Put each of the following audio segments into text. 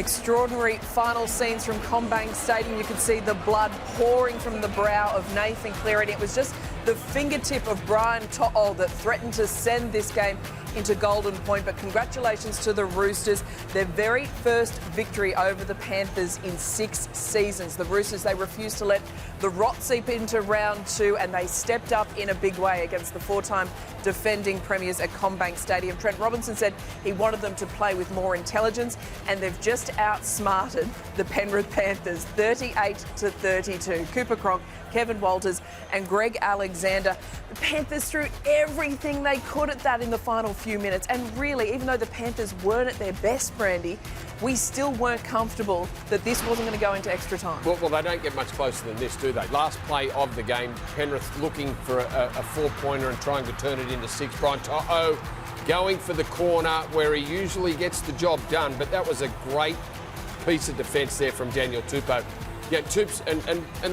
Extraordinary final scenes from CommBank Stadium. You could see the blood pouring from the brow of Nathan Cleary. It was just the fingertip of Brian To'o that threatened to send this game into Golden Point. But congratulations to the Roosters. Their very first victory over the Panthers in 6 seasons. The Roosters, they refused to let the rot seep into round 2, and they stepped up in a big way against the 4-time defending premiers at CommBank Stadium. Trent Robinson said he wanted them to play with more intelligence, and they've just outsmarted the Penrith Panthers 38-32. Cooper Cronk, Kevin Walters and Greg Alexander. The Panthers threw everything they could at that in the final few minutes. And really, even though the Panthers weren't at their best, Brandy, we still weren't comfortable that this wasn't going to go into extra time. Well, they don't get much closer than this, do they? Last play of the game, Penrith looking for a four-pointer and trying to turn it into 6. Brian To'o going for the corner where he usually gets the job done. But that was a great piece of defence there from Daniel Tupou. Yeah, Tupes and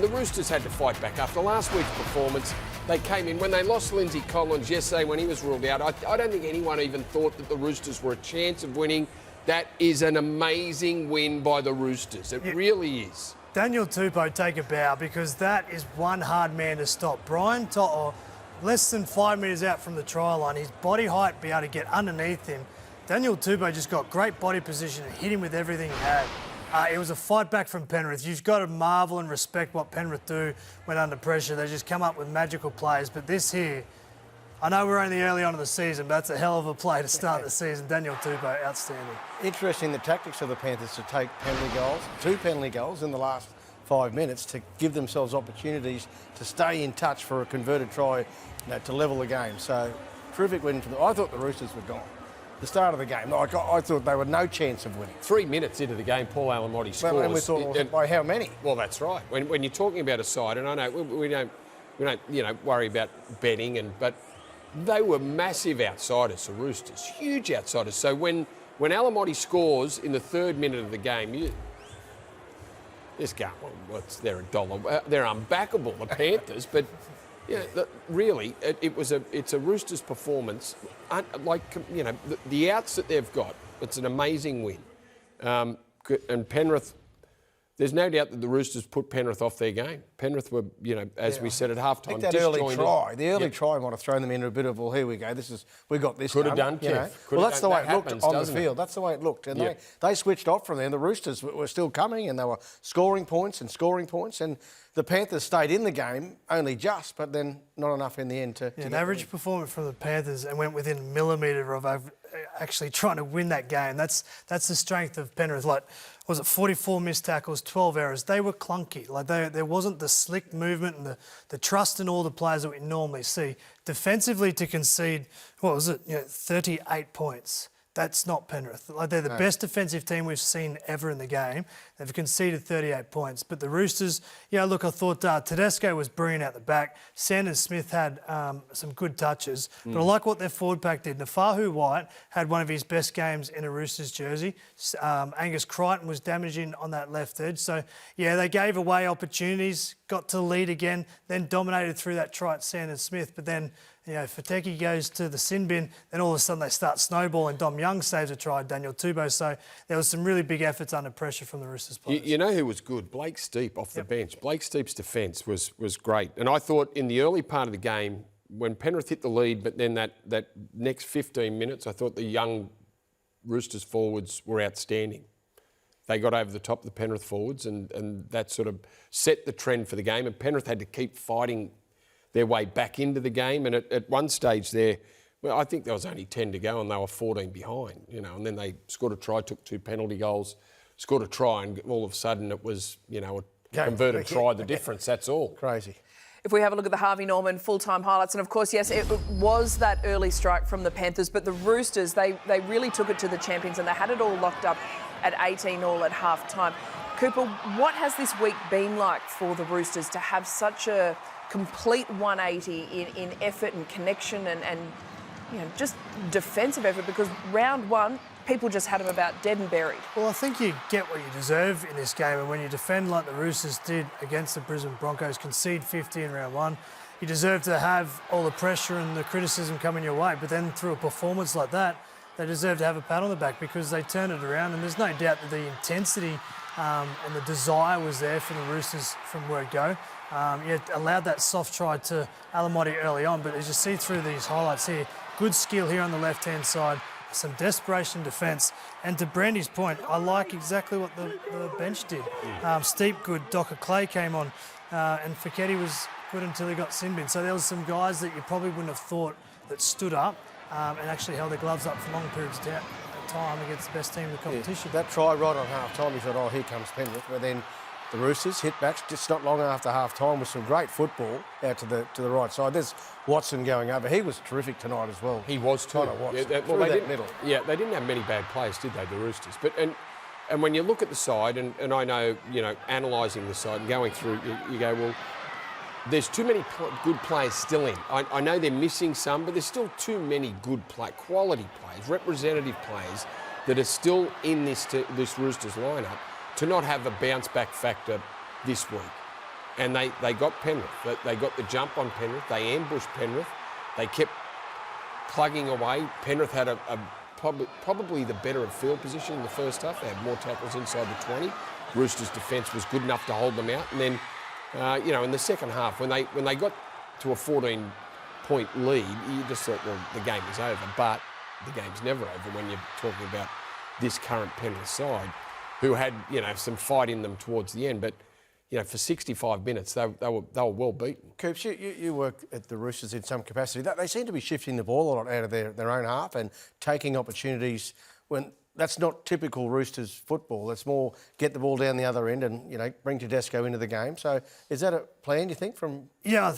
the Roosters had to fight back. After last week's performance, they came in. When they lost Lindsay Collins yesterday when he was ruled out, I don't think anyone even thought that the Roosters were a chance of winning. That is an amazing win by the Roosters. It really is. Daniel Tupou, take a bow, because that is one hard man to stop. Brian To'o, less than 5 metres out from the try line, his body height be able to get underneath him. Daniel Tupou just got great body position and hit him with everything he had. It was a fight back from Penrith. You've got to marvel and respect what Penrith do when under pressure. They just come up with magical plays. But this here, I know we're only early on in the season, but that's a hell of a play to start the season. Daniel Tupou, outstanding. Interesting, the tactics of the Panthers to take penalty goals, 2 penalty goals in the last 5 minutes to give themselves opportunities to stay in touch for a converted try, to level the game. So, terrific win for them. I thought the Roosters were gone. The start of the game, I thought they were no chance of winning. 3 minutes into the game, Paul Alamotti scores. And we thought, by how many? Well, that's right. When you're talking about a side, and I know we don't worry about betting, but they were massive outsiders, the Roosters, huge outsiders. So when Alamotti scores in the 3rd minute of the game, you just go, well, they're $1. They're unbackable, the Panthers, but. Yeah, really, it's a Roosters performance. The outs that they've got, it's an amazing win. And Penrith, there's no doubt that the Roosters put Penrith off their game. Penrith were, as we said at halftime, I think that early try might have thrown them into a bit of, well, here we go, we got this. Could have done, Kev. Well, that's the way it looked on the field. That's the way it looked. And they switched off from there. The Roosters were still coming and they were scoring points. And the Panthers stayed in the game only just, but then not enough in the end to an average performance from the Panthers and went within a millimetre of actually trying to win that game. That's the strength of Penrith. Was it 44 missed tackles, 12 errors? They were clunky. There wasn't the slick movement and the trust in all the players that we normally see. Defensively, to concede, 38 points. That's not Penrith. They're the best defensive team we've seen ever in the game. They've conceded 38 points. But the Roosters, I thought Tedesco was brilliant out the back. Sanders Smith had some good touches. But I like what their forward pack did. Nafahu White had one of his best games in a Roosters jersey. Angus Crichton was damaging on that left edge. So, they gave away opportunities, got to the lead again, then dominated through that try at Sanders Smith. But then, Fateki goes to the sin bin, then all of a sudden they start snowballing. Dom Young saves a try, Daniel Tupou. So there was some really big efforts under pressure from the Roosters players. You know who was good? Blake Steep off the bench. Blake Steep's defence was great. And I thought in the early part of the game, when Penrith hit the lead, but then that next 15 minutes, I thought the young Roosters forwards were outstanding. They got over the top of the Penrith forwards and that sort of set the trend for the game. And Penrith had to keep fighting their way back into the game. And at one stage there, I think there was only 10 to go and they were 14 behind, and then they scored a try, took 2 penalty goals, scored a try, and all of a sudden it was, a converted try, the difference, that's all. Crazy. If we have a look at the Harvey Norman full-time highlights, and of course, yes, it was that early strike from the Panthers, but the Roosters, they really took it to the champions and they had it all locked up at 18-all at half-time. Cooper, what has this week been like for the Roosters to have such a complete 180 in effort and connection and just defensive effort? Because round 1, people just had them about dead and buried. Well, I think you get what you deserve in this game, and when you defend like the Roosters did against the Brisbane Broncos, concede 50 in round 1, you deserve to have all the pressure and the criticism coming your way. But then through a performance like that, they deserve to have a pat on the back because they turned it around, and there's no doubt that the intensity and the desire was there for the Roosters from word go. It allowed that soft try to Alamotti early on, but as you see through these highlights here, good skill here on the left-hand side, some desperation defence, and to Brandy's point, I like exactly what the bench did. Steep good, Docker Clay came on, and Fiketti was good until he got sin bin. So there was some guys that you probably wouldn't have thought that stood up and actually held their gloves up for long periods of time against the best team in the competition. That try right on half-time, he thought, oh, here comes Penrith. But then the Roosters hit back just not long after half-time with some great football out to the right side. There's Watson going over. He was terrific tonight as well. He was too. Watson, they didn't, middle. Yeah, they didn't have many bad players, did they, the Roosters? But and when you look at the side, and I know, analysing the side and going through, you go, well, there's too many good players still in. I know they're missing some, but there's still too many good quality players, representative players that are still in this Roosters lineup to not have a bounce-back factor this week. And they got Penrith. They got the jump on Penrith. They ambushed Penrith. They kept plugging away. Penrith had probably the better of field position in the first half. They had more tackles inside the 20. Roosters' defence was good enough to hold them out. And then, in the second half, when they got to a 14-point lead, you just thought, well, the game is over. But the game's never over when you're talking about this current Penrith side, who had, some fight in them towards the end. But, for 65 minutes, they were well beaten. Coops, you work at the Roosters in some capacity. They seem to be shifting the ball a lot out of their own half and taking opportunities when that's not typical Roosters football. It's more get the ball down the other end and, bring Tedesco into the game. So is that a plan, you think, from... Yeah,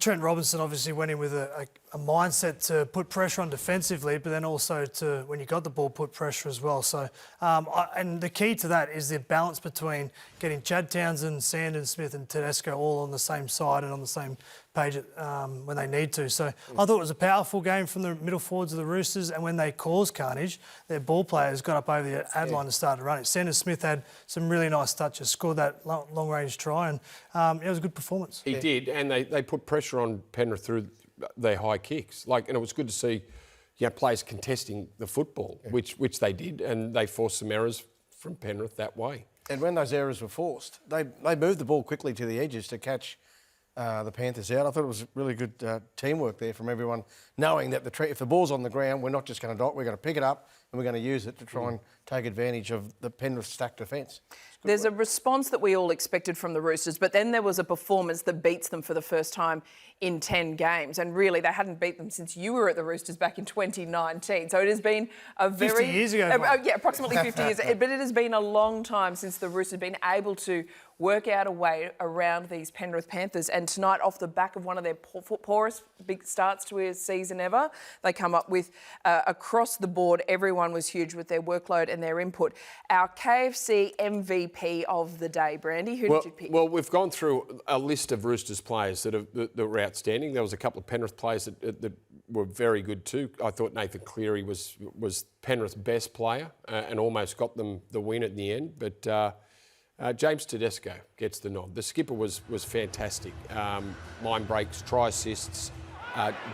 Trent Robinson obviously went in with a mindset to put pressure on defensively, but then also to, when you got the ball, put pressure as well. So, and the key to that is the balance between getting Chad Townsend, Sandon, Smith and Tedesco all on the same side and on the same page when they need to. So I thought it was a powerful game from the middle forwards of the Roosters, and when they caused carnage, their ball players got up over the ad line and started running. Sandon Smith had some really nice touches, scored that long-range try, and it was a good performance. He did, and they put pressure on Penrith through their high kicks. And it was good to see, players contesting the football, which they did, and they forced some errors from Penrith that way. And when those errors were forced, they moved the ball quickly to the edges to catch the Panthers out. I thought it was really good teamwork there from everyone, knowing that if the ball's on the ground, we're not just going to dot, we're going to pick it up and we're going to use it to try and take advantage of the Penrith stacked defence. There's a response that we all expected from the Roosters, but then there was a performance that beats them for the first time in 10 games. And really, they hadn't beat them since you were at the Roosters back in 2019. So it has been a very... 50 years ago. Yeah, approximately 50 years. But it has been a long time since the Roosters have been able to work out a way around these Penrith Panthers. And tonight, off the back of one of their poorest big starts to a season ever, they come up with, across the board, everyone was huge with their workload and their input. Our KFC MVP of the day, Brandy, who did you pick? Well, we've gone through a list of Roosters players that were outstanding. There was a couple of Penrith players that were very good too. I thought Nathan Cleary was Penrith's best player and almost got them the win at the end. But James Tedesco gets the nod. The skipper was fantastic. Line breaks, try assists,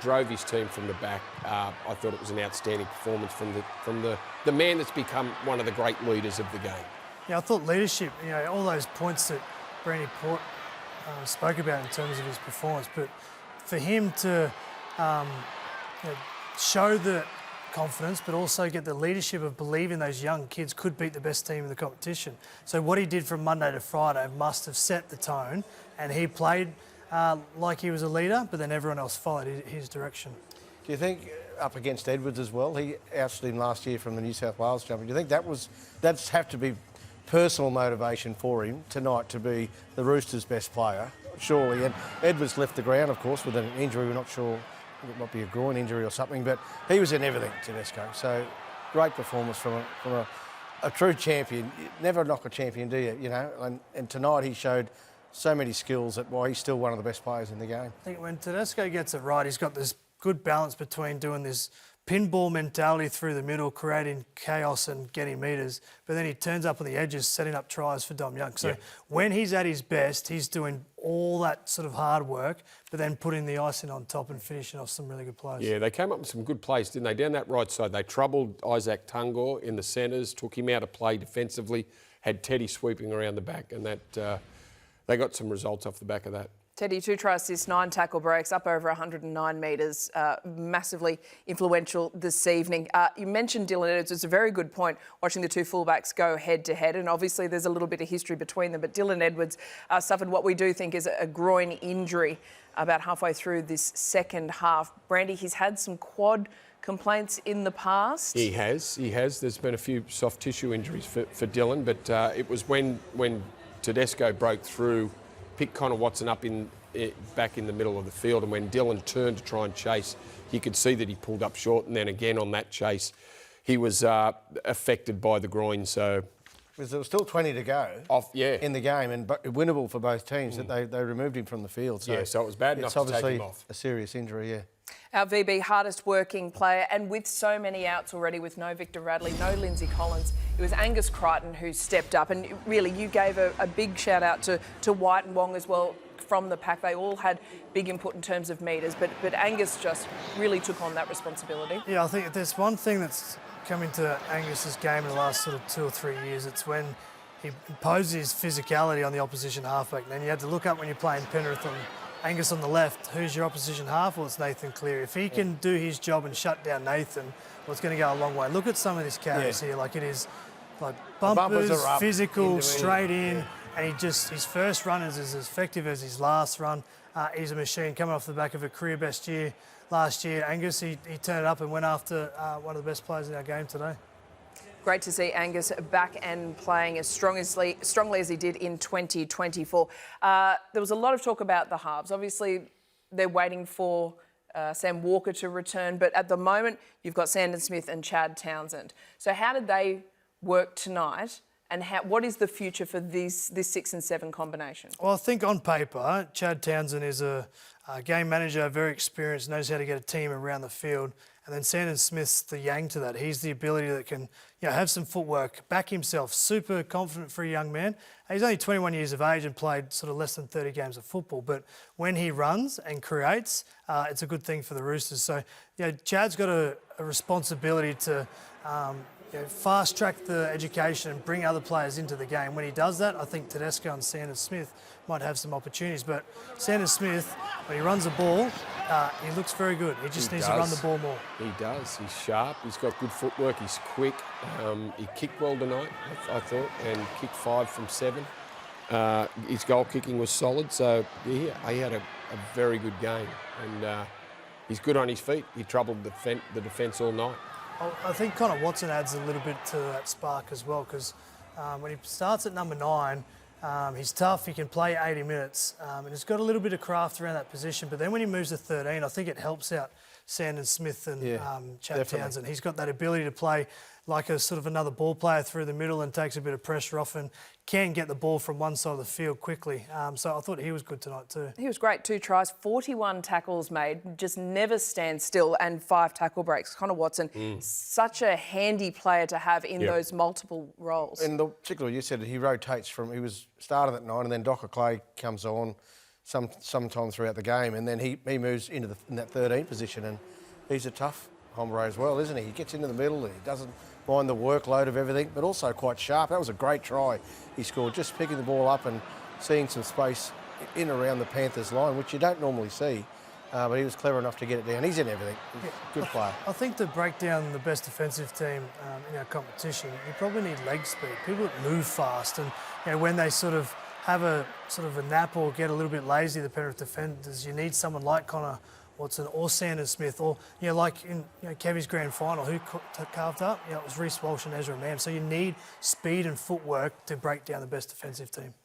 drove his team from the back. I thought it was an outstanding performance from the man that's become one of the great leaders of the game. Yeah, I thought leadership, all those points that Brandy Port spoke about in terms of his performance, but for him to show the confidence, but also get the leadership of believing those young kids could beat the best team in the competition. So what he did from Monday to Friday must have set the tone, and he played like he was a leader, but then everyone else followed his direction. Do you think up against Edwards as well, he ousted him last year from the New South Wales Championship, do you think that's have to be personal motivation for him tonight to be the Roosters' best player, surely? And Edwards left the ground, of course, with an injury. We're not sure, it might be a groin injury or something, but he was in everything, Tedesco. So great performance from a true champion. You never knock a champion, do you? And tonight he showed so many skills that why he's still one of the best players in the game. I think when Tedesco gets it right, he's got this good balance between doing this pinball mentality through the middle, creating chaos and getting metres, but then he turns up on the edges, setting up tries for Dom Young. So when he's at his best, he's doing all that sort of hard work, but then putting the icing on top and finishing off some really good plays. Yeah, they came up with some good plays, didn't they? Down that right side, they troubled Isaac Tungor in the centres, took him out of play defensively, had Teddy sweeping around the back, and that they got some results off the back of that. Teddy, 2 try assists, 9 tackle breaks, up over 109 metres, massively influential this evening. You mentioned Dylan Edwards. It's a very good point, watching the two fullbacks go head-to-head, and obviously there's a little bit of history between them, but Dylan Edwards suffered what we do think is a groin injury about halfway through this second half. Brandy, he's had some quad complaints in the past. He has. There's been a few soft tissue injuries for Dylan, but it was when Tedesco broke through, picked Connor Watson up back in the middle of the field, and when Dylan turned to try and chase, you could see that he pulled up short, and then again on that chase, he was affected by the groin. So Because there was still 20 to go in the game, and winnable for both teams, that they removed him from the field. So so it was bad enough to take him off. A serious injury, yeah. Our VB hardest working player, and with so many outs already, with no Victor Radley, no Lindsay Collins, it was Angus Crichton who stepped up. And really, you gave a big shout out to White and Wong as well from the pack. They all had big input in terms of metres, but Angus just really took on that responsibility. Yeah, I think if there's one thing that's come into Angus's game in the last sort of 2 or 3 years, it's when he imposes his physicality on the opposition halfback. And then you had to look up when you're playing Penrith on Angus on the left, who's your opposition half? Well, it's Nathan Cleary. If he can do his job and shut down Nathan, well, it's going to go a long way. Look at some of these carries here. Like, it is like bumpers are up, physical, straight in. And his first run is as effective as his last run. He's a machine coming off the back of a career best year last year. Angus, he turned it up and went after one of the best players in our game today. Great to see Angus back and playing as strongly as he did in 2024. There was a lot of talk about the halves. Obviously, they're waiting for Sam Walker to return, but at the moment, you've got Sandon Smith and Chad Townsend. So how did they work tonight, and what is the future for this 6 and 7 combination? Well, I think on paper, Chad Townsend is a game manager, very experienced, knows how to get a team around the field. And then Sandon Smith's the yang to that. He's the ability that can have some footwork, back himself, super confident for a young man. He's only 21 years of age and played sort of less than 30 games of football. But when he runs and creates, it's a good thing for the Roosters. So, Chad's got a responsibility to fast track the education and bring other players into the game. When he does that, I think Tedesco and Sandon Smith might have some opportunities. But Sandon Smith, when he runs the ball, he looks very good. He just needs to run the ball more. He does. He's sharp. He's got good footwork. He's quick. He kicked well tonight, I thought, and kicked 5 from 7. His goal kicking was solid. So, he had a very good game. And he's good on his feet. He troubled the defence all night. I think Connor Watson adds a little bit to that spark as well, because when he starts at number 9, he's tough, he can play 80 minutes, and he's got a little bit of craft around that position. But then when he moves to 13, I think it helps out Sandon Smith and Chad definitely. Townsend. He's got that ability to play like a sort of another ball player through the middle and takes a bit of pressure off and can get the ball from one side of the field quickly. So I thought he was good tonight too. He was great. 2 tries, 41 tackles made, just never stands still, and 5 tackle breaks. Connor Watson, such a handy player to have in those multiple roles. And particularly, you said he rotates he was started at 9, and then Docker Clay comes on sometime throughout the game, and then he moves into in that 13 position, and he's a tough hombre as well, isn't he? He gets into the middle, and he doesn't mind the workload of everything, but also quite sharp. That was a great try he scored, just picking the ball up and seeing some space in around the Panthers line, which you don't normally see. But he was clever enough to get it down. He's in everything. Good player. I think to break down the best defensive team in our competition, you probably need leg speed. People that move fast, and when they sort of have a nap or get a little bit lazy, the Penrith defenders, you need someone like Connor Watson or Sandon Smith, or like in Kevy's grand final, who carved up? It was Reece Walsh and Ezra Mam. So you need speed and footwork to break down the best defensive team.